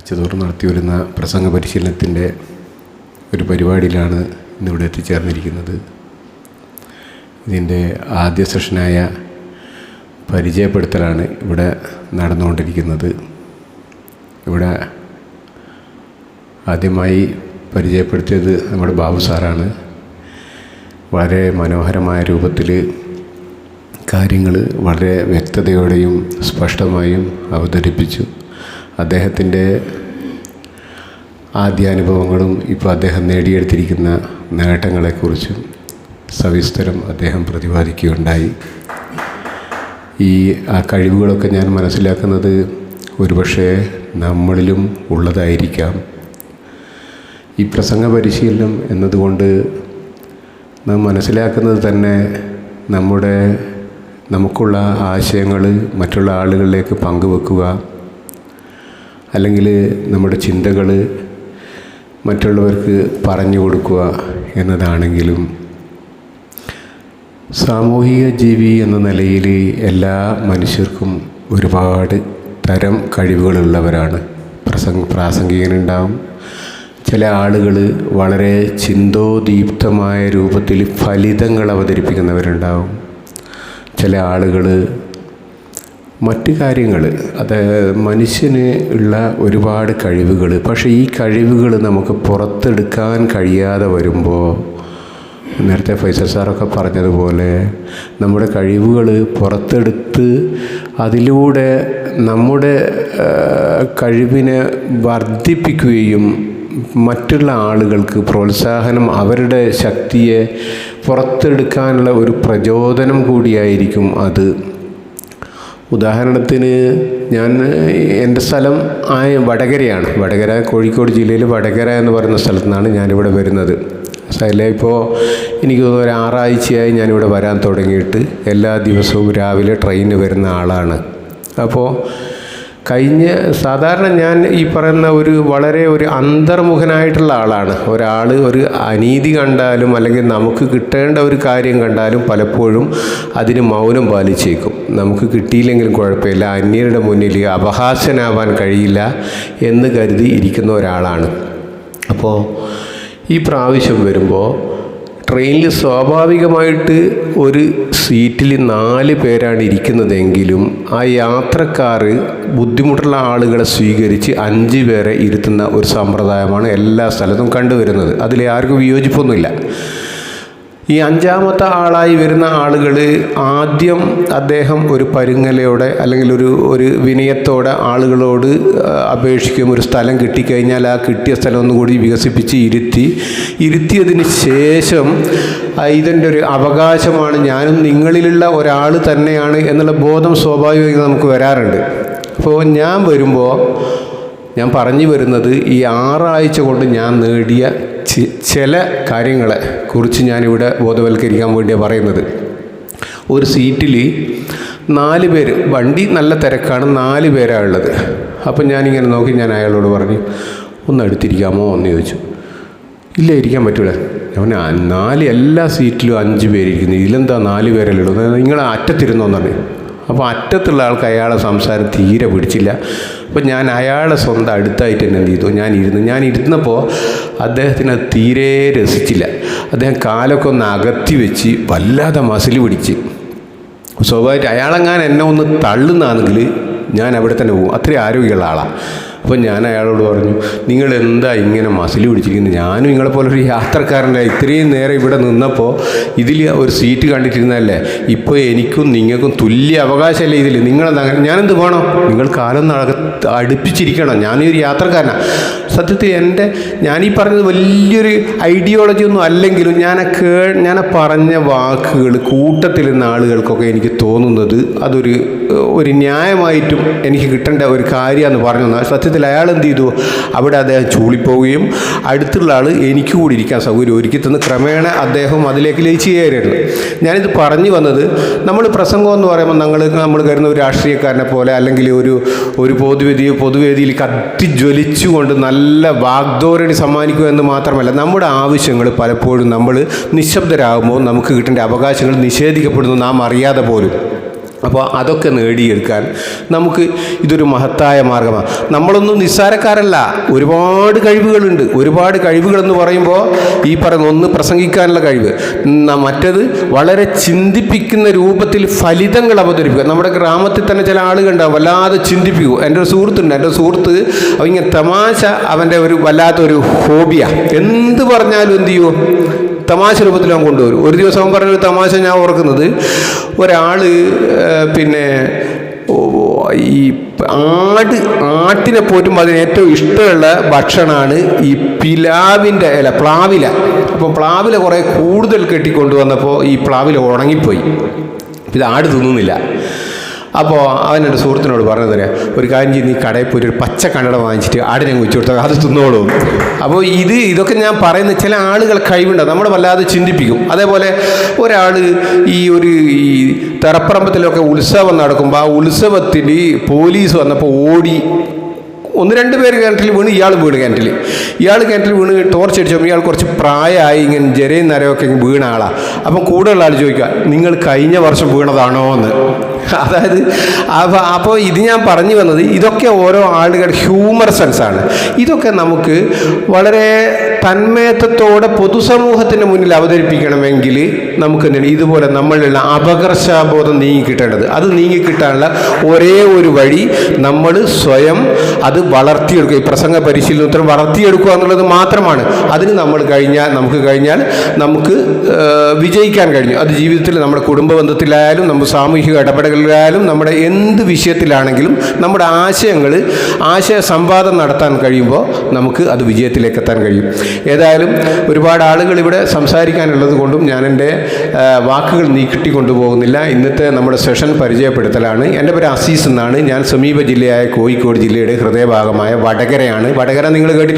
ചെതൂർ നടത്തിവരുന്ന പ്രസംഗ പരിശീലനത്തിൻ്റെ ഒരു പരിപാടിയിലാണ് ഇന്നിവിടെ എത്തിച്ചേർന്നിരിക്കുന്നത്. ഇതിൻ്റെ ആദ്യ സെഷനായ പരിചയപ്പെടുത്തലാണ് ഇവിടെ നടന്നുകൊണ്ടിരിക്കുന്നത്. ഇവിടെ ആദ്യമായി പരിചയപ്പെടുത്തിയത് നമ്മുടെ ബാബു സാറാണ്. വളരെ മനോഹരമായ രൂപത്തിൽ കാര്യങ്ങൾ വളരെ വ്യക്തതയോടെയും സ്പഷ്ടമായും അവതരിപ്പിച്ചു. അദ്ദേഹത്തിൻ്റെ ആദ്യാനുഭവങ്ങളും ഇപ്പോൾ അദ്ദേഹം നേടിയെടുത്തിരിക്കുന്ന നേട്ടങ്ങളെക്കുറിച്ചും സവിസ്തരം അദ്ദേഹം പ്രതിപാദിക്കുകയുണ്ടായി. ആ കഴിവുകളൊക്കെ ഞാൻ മനസ്സിലാക്കുന്നത് ഒരുപക്ഷെ നമ്മളിലും ഉള്ളതായിരിക്കാം. ഈ പ്രസംഗ പരിശീലനം എന്നതുകൊണ്ട് നാം മനസ്സിലാക്കുന്നത് തന്നെ നമുക്കുള്ള ആശയങ്ങൾ മറ്റുള്ള ആളുകളിലേക്ക് പങ്കുവെക്കുക, അല്ലെങ്കിൽ നമ്മുടെ ചിന്തകൾ മറ്റുള്ളവർക്ക് പറഞ്ഞു കൊടുക്കുക എന്നതാണെങ്കിലും സാമൂഹിക ജീവി എന്ന നിലയിൽ എല്ലാ മനുഷ്യർക്കും ഒരുപാട് തരം കഴിവുകളുള്ളവരാണ്. പ്രാസംഗികനുണ്ടാവും, ചില ആളുകൾ വളരെ ചിന്തോദീപ്തമായ രൂപത്തിൽ ഫലിതങ്ങൾ അവതരിപ്പിക്കുന്നവരുണ്ടാവും, ചില ആളുകൾ മറ്റ് കാര്യങ്ങൾ, മനുഷ്യന് ഉള്ള ഒരുപാട് കഴിവുകൾ. പക്ഷേ ഈ കഴിവുകൾ നമുക്ക് പുറത്തെടുക്കാൻ കഴിയാതെ വരുമ്പോൾ, നേരത്തെ ഫൈസൽ സാറൊക്കെ പറഞ്ഞതുപോലെ, നമ്മുടെ കഴിവുകൾ പുറത്തെടുത്ത് അതിലൂടെ നമ്മുടെ കഴിവിനെ വർദ്ധിപ്പിക്കുകയും മറ്റുള്ള ആളുകൾക്ക് പ്രോത്സാഹനം, അവരുടെ ശക്തിയെ പുറത്തെടുക്കാനുള്ള ഒരു പ്രചോദനം കൂടിയായിരിക്കും അത്. ഉദാഹരണത്തിന് എൻ്റെ സ്ഥലം വടകരയാണ്. വടകര കോഴിക്കോട് ജില്ലയിൽ വടകര എന്ന് പറയുന്ന സ്ഥലത്തു നിന്നാണ് ഞാനിവിടെ വരുന്നത്. ഇപ്പോൾ എനിക്ക് തോന്നുന്നു ഒരു 6 ആഴ്ചയായി ഞാനിവിടെ വരാൻ തുടങ്ങിയിട്ട്. എല്ലാ ദിവസവും രാവിലെ ട്രെയിനിന് വരുന്ന ആളാണ്. അപ്പോൾ സാധാരണ ഞാൻ ഈ പറയുന്ന വളരെ ഒരു അന്തർമുഖനായിട്ടുള്ള ആളാണ്. ഒരാൾ ഒരു അനീതി കണ്ടാലും അല്ലെങ്കിൽ നമുക്ക് കിട്ടേണ്ട ഒരു കാര്യം കണ്ടാലും പലപ്പോഴും അതിന് മൗനം പാലിച്ചേക്കും. നമുക്ക് കിട്ടിയില്ലെങ്കിലും കുഴപ്പമില്ല, അന്യരുടെ മുന്നിൽ അപഹാസ്യനാവാൻ കഴിയില്ല എന്ന് കരുതി ഇരിക്കുന്ന ഒരാളാണ്. അപ്പോൾ ഈ പ്രാവശ്യം വരുമ്പോൾ ട്രെയിനിൽ സ്വാഭാവികമായിട്ട് ഒരു സീറ്റിൽ 4 പേരാണ് ഇരിക്കുന്നതെങ്കിലും ആ യാത്രക്കാർ ബുദ്ധിമുട്ടുള്ള ആളുകളെ സ്വീകരിച്ച് 5 പേരെ ഇരുത്തുന്ന ഒരു സമ്പ്രദായമാണ് എല്ലാ സ്ഥലത്തും കണ്ടുവരുന്നത്. അതിൽ ആർക്കും വിയോജിപ്പൊന്നുമില്ല. ഈ 5ാമത്തെ ആളായി വരുന്ന ആളുകൾ ആദ്യം അദ്ദേഹം ഒരു പരുങ്ങലയോടെ അല്ലെങ്കിൽ ഒരു വിനയത്തോടെ ആളുകളോട് അപേക്ഷിക്കും. ഒരു സ്ഥലം കിട്ടിക്കഴിഞ്ഞാൽ ആ കിട്ടിയ സ്ഥലം ഒന്നുകൂടി വികസിപ്പിച്ച് ഇരുത്തിയതിന് ശേഷം ഇതെൻ്റെ ഒരു അവകാശമാണ്, ഞാനും നിങ്ങളിലുള്ള ഒരാൾ തന്നെയാണ് എന്നുള്ള ബോധം സ്വാഭാവികമായി നമുക്ക് വരാറുണ്ട്. അപ്പോൾ ഞാൻ പറഞ്ഞു വരുന്നത് ഈ 6 ആഴ്ച കൊണ്ട് ഞാൻ നേടിയ ചില കാര്യങ്ങളെ കുറിച്ച് ഞാനിവിടെ ബോധവൽക്കരിക്കാൻ വേണ്ടിയാണ് പറയുന്നത്. ഒരു സീറ്റിൽ 4 പേര്, വണ്ടി നല്ല തിരക്കാണ്, 4 പേരാണ് ഉള്ളത്. അപ്പം ഞാനിങ്ങനെ നോക്കി ഞാൻ അയാളോട് പറഞ്ഞു, ഒന്ന് അടുത്തിരിക്കാമോ എന്ന് ചോദിച്ചു. ഇല്ല, ഇരിക്കാൻ പറ്റൂല. ഞാൻ എല്ലാ സീറ്റിലും 5 പേരിരിക്കുന്നു, ഇതിലെന്താ 4 പേരല്ലേ ഉള്ളൂ, നിങ്ങൾ അറ്റത്തിരുന്നോന്ന് പറഞ്ഞു. അപ്പോൾ അറ്റത്തുള്ള ആൾക്ക് അയാളെ സംസാരം തീരെ പിടിച്ചില്ല. അപ്പോൾ ഞാൻ അയാളെ സ്വന്തം അടുത്തായിട്ട് തന്നെ എന്ത് ചെയ്തു, ഞാൻ ഇരുന്നപ്പോൾ അദ്ദേഹത്തിന് അത് തീരെ രസിച്ചില്ല. അദ്ദേഹം കാലൊക്കെ ഒന്ന് അകത്തി വെച്ച് വല്ലാതെ മസിൽ പിടിച്ച്. സ്വാഭാവികമായിട്ട് അയാളെങ്ങാൻ എന്നെ ഒന്ന് തള്ളുന്നതാണെങ്കിൽ ഞാൻ അവിടെ തന്നെ പോകും, അത്രയും ആരോഗ്യമുള്ള ആളാണ്. അപ്പോൾ ഞാൻ അയാളോട് പറഞ്ഞു, നിങ്ങൾ എന്താ ഇങ്ങനെ മസിൽ പിടിച്ചിരിക്കുന്നത്, ഞാനും നിങ്ങളെപ്പോലൊരു യാത്രക്കാരൻ്റെ ഇത്രയും നേരം ഇവിടെ നിന്നപ്പോൾ ഇതിൽ ഒരു സീറ്റ് കണ്ടിട്ടിരുന്നതല്ലേ, ഇപ്പോൾ എനിക്കും നിങ്ങൾക്കും തുല്യ അവകാശമല്ലേ ഇതിൽ, ഞാനെന്ത് വേണം, നിങ്ങൾ കാലം അടുപ്പിച്ചിരിക്കണം, ഞാനൊരു യാത്രക്കാരനാണ്. സത്യത്തിൽ ഞാനീ പറഞ്ഞത് വലിയൊരു ഐഡിയോളജി ഒന്നും അല്ലെങ്കിലും ഞാൻ പറഞ്ഞ വാക്കുകൾ കൂട്ടത്തിൽ നിന്ന ആളുകൾക്കൊക്കെ എനിക്ക് തോന്നുന്നത് ഒരു ന്യായമായിട്ടും എനിക്ക് കിട്ടേണ്ട ഒരു കാര്യമെന്ന് പറഞ്ഞു. സത്യത്തിൽ അയാൾ എന്ത് ചെയ്തു, അവിടെ അദ്ദേഹം ചൂളിപ്പോവുകയും അടുത്തുള്ള ആൾ എനിക്ക് കൂടി ഇരിക്കാൻ സൗകര്യം ഒരുക്കി തന്ന് ക്രമേണ അദ്ദേഹം അതിലേക്ക് ലയിച്ച് കയറിയിരുന്നു. ഞാനിത് പറഞ്ഞു വന്നത്, നമ്മൾ പ്രസംഗം എന്ന് പറയുമ്പോൾ നമ്മൾ കരുതുന്ന ഒരു രാഷ്ട്രീയക്കാരനെ പോലെ അല്ലെങ്കിൽ ഒരു പൊതുവേദിയിൽ കത്തിജ്വലിച്ചുകൊണ്ട് നല്ല വാഗ്ദോരണി സമ്മാനിക്കുക എന്ന് മാത്രമല്ല, നമ്മുടെ ആവശ്യങ്ങൾ പലപ്പോഴും നമ്മൾ നിശബ്ദരാകുമ്പോൾ നമുക്ക് കിട്ടേണ്ട അവകാശങ്ങൾ നിഷേധിക്കപ്പെടുന്നു നാം അറിയാതെ പോലും. അപ്പോൾ അതൊക്കെ നേടിയെടുക്കാൻ നമുക്ക് ഇതൊരു മഹത്തായ മാർഗമാണ്. നമ്മളൊന്നും നിസ്സാരക്കാരല്ല, ഒരുപാട് കഴിവുകളുണ്ട്. ഒരുപാട് കഴിവുകളെന്ന് പറയുമ്പോൾ ഈ പറയുന്ന ഒന്ന് പ്രസംഗിക്കാനുള്ള കഴിവ്, മറ്റത് വളരെ ചിന്തിപ്പിക്കുന്ന രൂപത്തിൽ ഫലിതങ്ങൾ അവതരിപ്പിക്കുക. നമ്മുടെ ഗ്രാമത്തിൽ തന്നെ ചില ആളുകളുണ്ടാവും വല്ലാതെ ചിന്തിപ്പിക്കും. എൻ്റെ ഒരു സുഹൃത്തുണ്ട്, എൻ്റെ സുഹൃത്ത് ഇങ്ങനെ തമാശ അവൻ്റെ ഒരു വല്ലാത്തൊരു ഹോബിയാണ്. എന്ത് പറഞ്ഞാലും എന്ത് ചെയ്യുമോ തമാശ രൂപത്തിൽ അവൻ കൊണ്ടുവരും. ഒരു ദിവസം അവൻ പറഞ്ഞൊരു തമാശ ഞാൻ ഓർക്കുന്നത്, ഒരാൾ പിന്നെ ഈ ആട്ടിനെ പോറ്റുമ്പോൾ അതിന് ഏറ്റവും ഇഷ്ടമുള്ള ഭക്ഷണമാണ് ഈ പ്ലാവില. അപ്പം പ്ലാവില കുറേ കൂടുതൽ കെട്ടിക്കൊണ്ടുവന്നപ്പോൾ ഈ പ്ലാവില ഉണങ്ങിപ്പോയി. ഇത് ആട് തിന്നുന്നില്ല. അപ്പോൾ അവൻ എൻ്റെ സുഹൃത്തിനോട് പറഞ്ഞത് തരാം, ഒരു കാര്യം ചെയ്ത് നീ കടയിൽ പോയിട്ട് ഒരു പച്ച കണ്ണട വാങ്ങിച്ചിട്ട് ആടിനെ വെച്ച് കൊടുത്താൽ അത് തിന്നോളൂ. അപ്പോൾ ഇതൊക്കെ ഞാൻ പറയുന്ന ചില ആളുകൾ കഴിവുണ്ടാകും, നമ്മളെ വല്ലാതെ ചിന്തിപ്പിക്കും. അതേപോലെ ഒരാൾ ഈ തറപ്പറമ്പത്തിലൊക്കെ ഉത്സവം നടക്കുമ്പോൾ ആ ഉത്സവത്തിൽ പോലീസ് വന്നപ്പോൾ ഓടി 1-2 പേര് കിണറ്റിൽ വീണ്, ഇയാൾ വീണ് ടോർച്ച് അടിച്ചപ്പോൾ ഇയാൾ കുറച്ച് പ്രായമായി, ഇങ്ങനെ ജരയും നരയൊക്കെ വീണ ആളാണ്. അപ്പം കൂടെയുള്ള ആൾ ചോദിക്കുക, നിങ്ങൾ കഴിഞ്ഞ വർഷം വീണതാണോ എന്ന്. അതായത് അപ്പോൾ ഇത് ഞാൻ പറഞ്ഞു വന്നത്, ഇതൊക്കെ ഓരോ ആളുകളുടെ ഹ്യൂമർ സെൻസാണ്. ഇതൊക്കെ നമുക്ക് വളരെ തന്മയത്വത്തോടെ പൊതുസമൂഹത്തിന് മുന്നിൽ അവതരിപ്പിക്കണമെങ്കിൽ നമുക്ക് എന്താണ് ഇതുപോലെ നമ്മളിലുള്ള അപകർഷബോധം നീങ്ങിക്കിട്ടേണ്ടത്. അത് നീങ്ങിക്കിട്ടാനുള്ള ഒരേ ഒരു വഴി നമ്മൾ സ്വയം അത് വളർത്തിയെടുക്കുക. ഈ പ്രസംഗ പരിശീലനത്തിൽ വളർത്തിയെടുക്കുക എന്നുള്ളത് മാത്രമാണ്. അതിന് നമുക്ക് കഴിഞ്ഞാൽ നമുക്ക് വിജയിക്കാൻ കഴിഞ്ഞു. അത് ജീവിതത്തിൽ നമ്മുടെ കുടുംബ ബന്ധത്തിലായാലും നമ്മുടെ സാമൂഹിക ഇടപെടലുകളിലായാലും നമ്മുടെ എന്ത് വിഷയത്തിലാണെങ്കിലും നമ്മുടെ ആശയ സംവാദം നടത്താൻ കഴിയുമ്പോൾ നമുക്ക് അത് വിജയത്തിലേക്ക് എത്താൻ കഴിയും. ഏതായാലും ഒരുപാട് ആളുകൾ ഇവിടെ സംസാരിക്കാനുള്ളത് കൊണ്ടും ഞാൻ എൻ്റെ വാക്കുകൾ നീട്ടിക്കൊണ്ടുപോകുന്നില്ല. ഇന്നത്തെ നമ്മുടെ സെഷൻ പരിചയപ്പെടുത്തലാണ്. എൻ്റെ പേര് അസീസ് എന്നാണ്. ഞാൻ സമീപ ജില്ലയായ കോഴിക്കോട് ജില്ലയുടെ ഹൃദയഭാഗമായ വടകരയാണ്. വടകര നിങ്ങൾ കേട്ടിട്ടുണ്ട്.